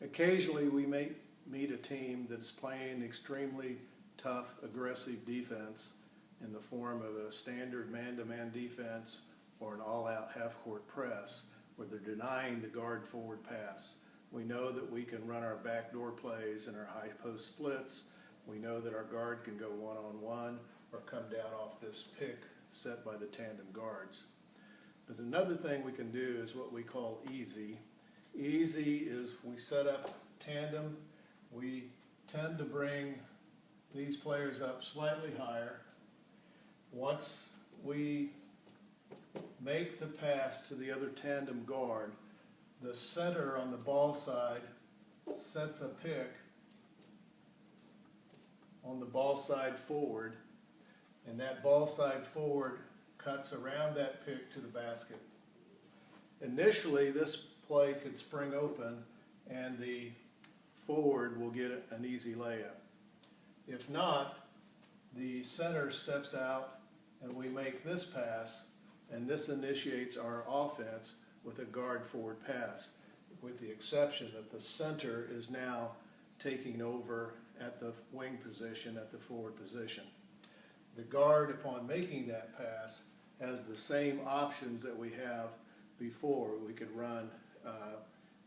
Occasionally we may meet a team that's playing extremely tough, aggressive defense in the form of a standard man-to-man defense or an all-out half-court press where they're denying the guard forward pass. We know that we can run our backdoor plays and our high post splits. We know that our guard can go one-on-one or come down off this pick set by the tandem guards. But another thing we can do is what we call easy. Easy is we set up tandem. We tend to bring these players up slightly higher. Once we make the pass to the other tandem guard, the center on the ball side sets a pick on the ball side forward, and that ball side forward cuts around that pick to the basket. Initially, this play could spring open and the forward will get an easy layup. If not, the center steps out and we make this pass, and this initiates our offense with a guard forward pass, with the exception that the center is now taking over at the wing position, at the forward position. The guard, upon making that pass, has the same options that we have before. We could run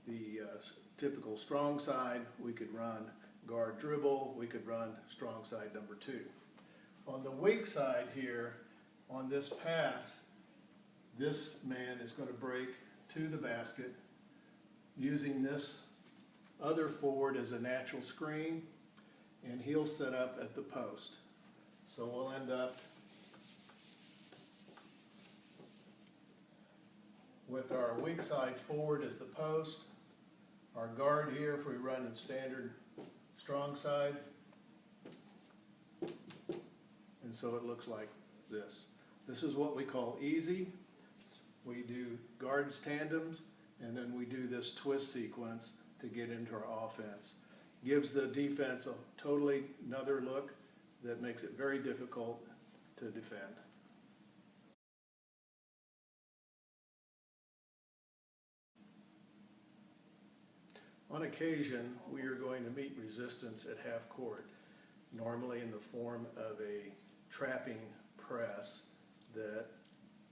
the typical strong side, we could run guard dribble, we could run strong side number 2. On the weak side here, on this pass, this man is going to break to the basket using this other forward as a natural screen, and he'll set up at the post. So we'll end up with our weak side forward as the post, our guard here if we run in standard strong side, and so it looks like this. This is what we call easy. We do guards tandems, and then we do this twist sequence to get into our offense. Gives the defense a totally another look that makes it very difficult to defend. On occasion, we are going to meet resistance at half court, normally in the form of a trapping press that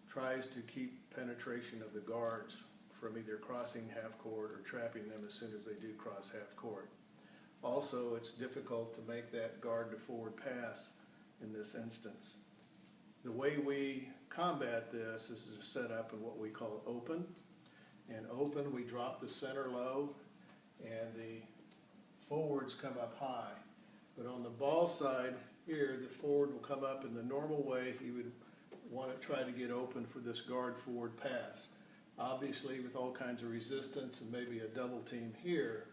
tries to keep penetration of the guards from either crossing half court or trapping them as soon as they do cross half court. Also, it's difficult to make that guard to forward pass in this instance. The way we combat this is to set up in what we call open. In open, we drop the center low and the forwards come up high. But on the ball side here, the forward will come up in the normal way he would want to try to get open for this guard forward pass. Obviously, with all kinds of resistance and maybe a double team here,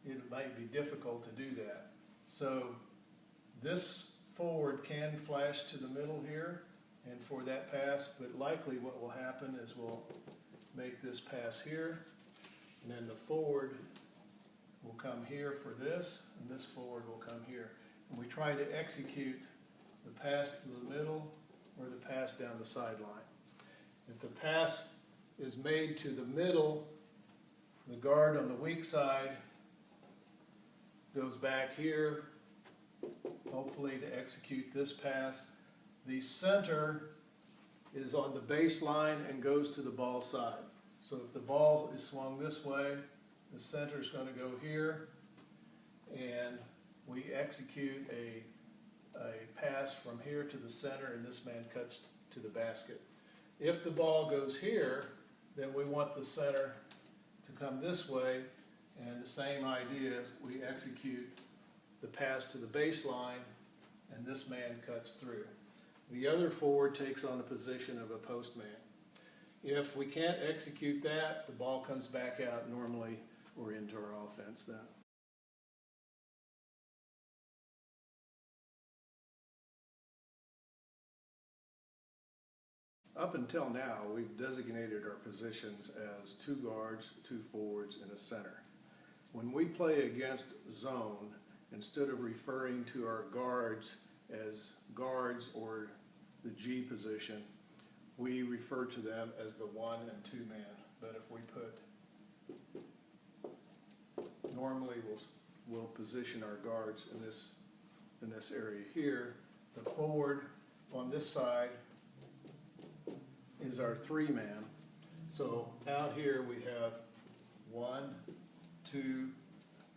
it might be difficult to do that. So this forward can flash to the middle here and for that pass, but likely what will happen is we'll make this pass here, and then the forward will come here for this, and this forward will come here. And we try to execute the pass to the middle or the pass down the sideline. If the pass is made to the middle, the guard on the weak side goes back here, hopefully to execute this pass. The center is on the baseline and goes to the ball side. So if the ball is swung this way, the center is going to go here, and we execute a pass from here to the center, and this man cuts to the basket. If the ball goes here, then we want the center to come this way, and the same idea is we execute the pass to the baseline, and this man cuts through. The other forward takes on the position of a post man. If we can't execute that, the ball comes back out. Normally we're into our offense then. Up until now, we've designated our positions as 2 guards, 2 forwards, and a center. When we play against zone, instead of referring to our guards as guards or the G position, we refer to them as the 1 and 2 man. But if we put normally we'll position our guards in this area here. The forward on this side is our 3-man. So out here we have 1, 2,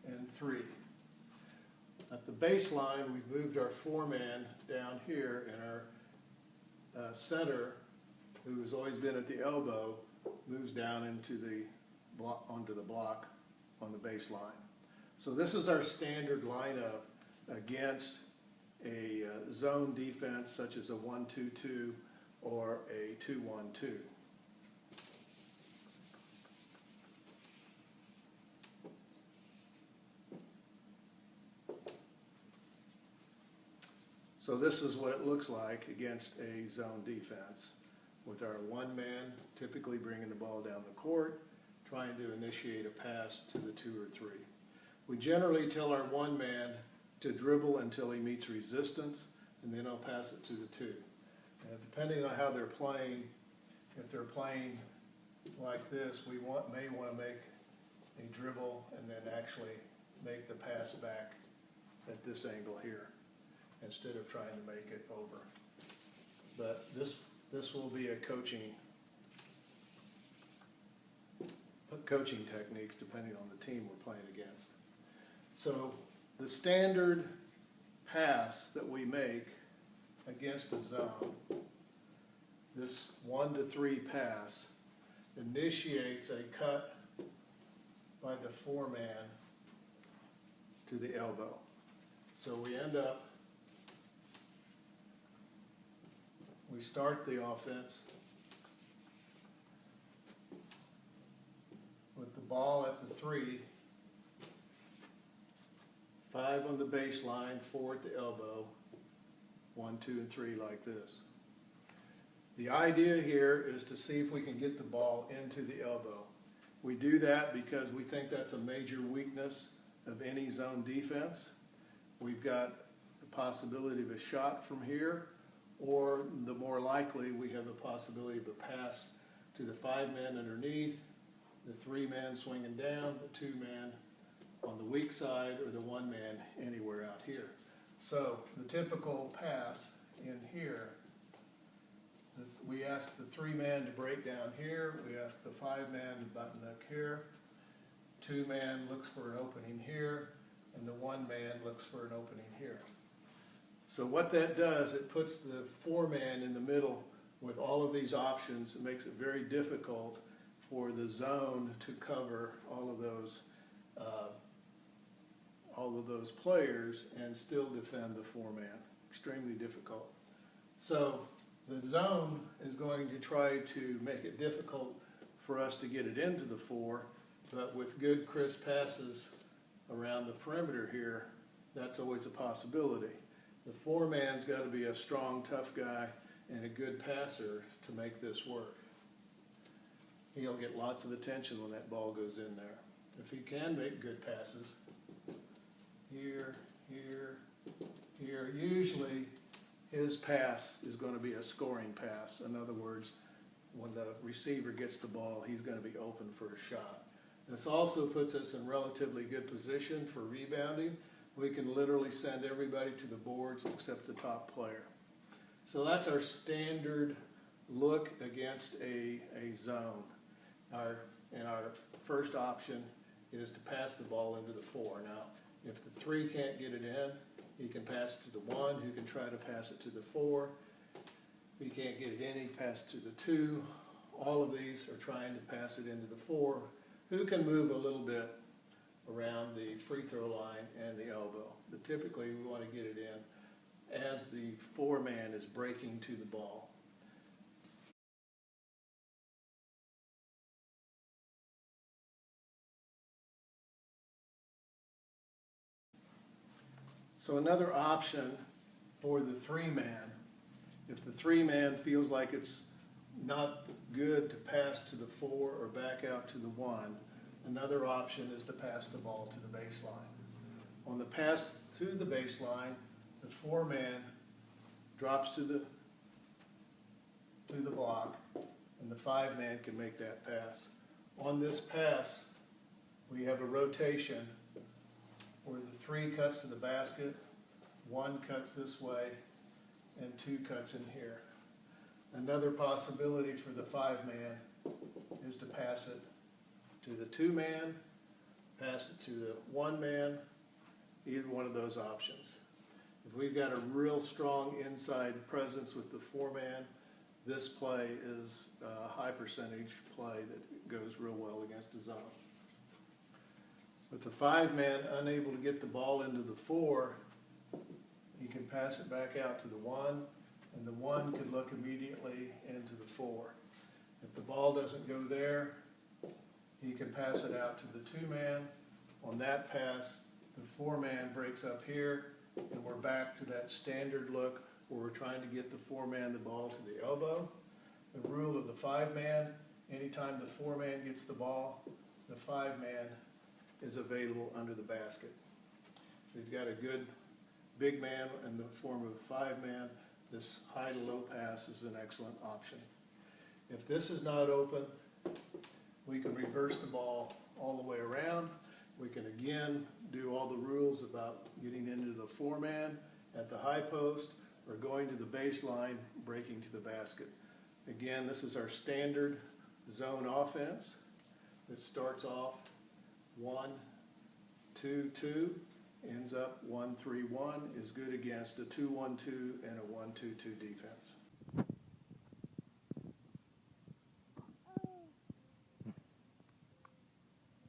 and 3. At the baseline, we've moved our 4-man down here, and our center, who has always been at the elbow, moves down into the block, onto the block on the baseline. So this is our standard lineup against a zone defense such as a 1-2-2 or a 2-1-2. So this is what it looks like against a zone defense, with our 1-man typically bringing the ball down the court, trying to initiate a pass to the 2 or 3. We generally tell our 1-man to dribble until he meets resistance, and then I'll pass it to the 2. And depending on how they're playing, if they're playing like this, we may want to make a dribble and then actually make the pass back at this angle here, instead of trying to make it over. But this will be a coaching techniques depending on the team we're playing against. So the standard pass that we make against a zone, this 1-3 pass, initiates a cut by the 4-man to the elbow. So we end up, we start the offense with the ball at the 3, 5 on the baseline, 4 at the elbow, 1, 2, and 3 like this. The idea here is to see if we can get the ball into the elbow. We do that because we think that's a major weakness of any zone defense. We've got the possibility of a shot from here, or the more likely, we have the possibility of a pass to the 5-man underneath, the 3-man swinging down, the 2-man on the weak side, or the 1-man anywhere out here. So the typical pass in here, we ask the 3-man to break down here, we ask the 5-man to button up here, 2-man looks for an opening here, and the 1-man looks for an opening here. So what that does, it puts the 4-man in the middle with all of these options. It makes it very difficult for the zone to cover all of those players and still defend the 4-man. Extremely difficult. So the zone is going to try to make it difficult for us to get it into the 4, but with good crisp passes around the perimeter here, that's always a possibility. The 4-man's got to be a strong, tough guy and a good passer to make this work. He'll get lots of attention when that ball goes in there. If he can make good passes, here, here, here, usually his pass is going to be a scoring pass. In other words, when the receiver gets the ball, he's going to be open for a shot. This also puts us in relatively good position for rebounding. We can literally send everybody to the boards except the top player. So that's our standard look against a zone. Our first option is to pass the ball into the 4. Now, if the 3 can't get it in, he can pass it to the 1, who can try to pass it to the 4. If he can't get it in, he passes to the 2. All of these are trying to pass it into the 4, who can move a little bit around the free throw line and the elbow. But typically we want to get it in as the 4-man is breaking to the ball. So another option for the 3-man, if the 3-man feels like it's not good to pass to the 4 or back out to the 1, another option is to pass the ball to the baseline. On the pass to the baseline, the 4-man drops to the block, and the 5-man can make that pass. On this pass, we have a rotation where the 3 cuts to the basket, 1 cuts this way, and 2 cuts in here. Another possibility for the 5-man is to pass it to the 2-man, pass it to the 1-man, either one of those options. If we've got a real strong inside presence with the 4-man, this play is a high percentage play that goes real well against a zone. With the 5-man unable to get the ball into the 4, he can pass it back out to the 1, and the 1 could look immediately into the 4. If the ball doesn't go there, he can pass it out to the 2-man. On that pass, the 4-man breaks up here, and we're back to that standard look where we're trying to get the 4-man the ball to the elbow. The rule of the 5-man, anytime the 4-man gets the ball, the 5-man is available under the basket. If you've got a good big man in the form of a 5-man, this high to low pass is an excellent option. If this is not open, we can reverse the ball all the way around. We can again do all the rules about getting into the 4-man at the high post or going to the baseline, breaking to the basket. Again, this is our standard zone offense that starts off 1-2-2, ends up 1-3-1, is good against a 2-1-2 and a 1-2-2 defense.